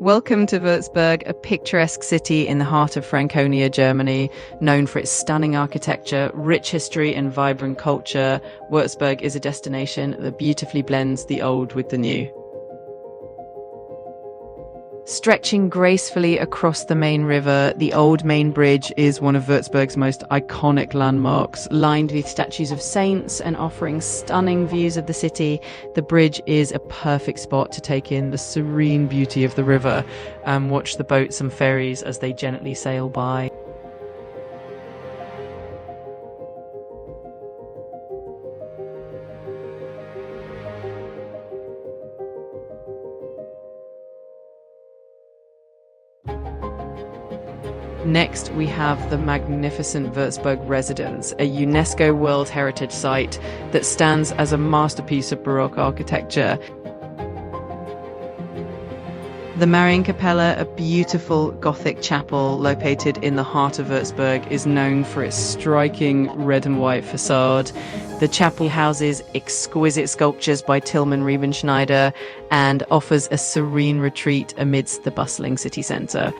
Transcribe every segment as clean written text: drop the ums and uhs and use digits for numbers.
Welcome to Würzburg, a picturesque city in the heart of Franconia, Germany. Known for its stunning architecture, rich history and vibrant culture, Würzburg is a destination that beautifully blends the old with the new. Stretching gracefully across the main river, the Old Main Bridge is one of Würzburg's most iconic landmarks. Lined with statues of saints and offering stunning views of the city, the bridge is a perfect spot to take in the serene beauty of the river and watch the boats and ferries as they gently sail by. Next, we have the magnificent Würzburg Residence, a UNESCO World Heritage Site that stands as a masterpiece of Baroque architecture. The Marienkäppele, a beautiful Gothic chapel located in the heart of Würzburg, is known for its striking red and white facade. The chapel houses exquisite sculptures by Tilman Riebenschneider and offers a serene retreat amidst the bustling city centre.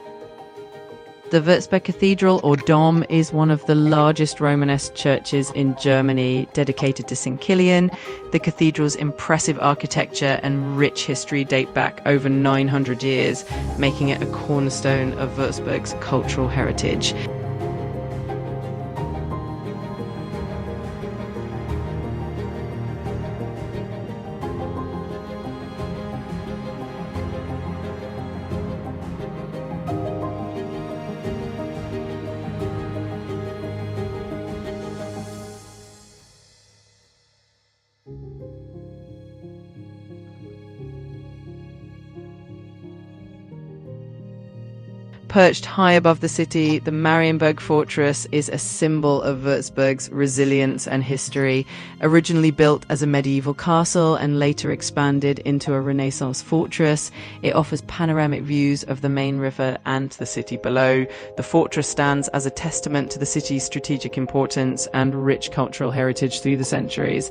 The Würzburg Cathedral, or Dom, is one of the largest Romanesque churches in Germany, dedicated to St. Kilian. The cathedral's impressive architecture and rich history date back over 900 years, making it a cornerstone of Würzburg's cultural heritage. Perched high above the city, the Marienberg Fortress is a symbol of Würzburg's resilience and history. Originally built as a medieval castle and later expanded into a Renaissance fortress, it offers panoramic views of the main river and the city below. The fortress stands as a testament to the city's strategic importance and rich cultural heritage through the centuries.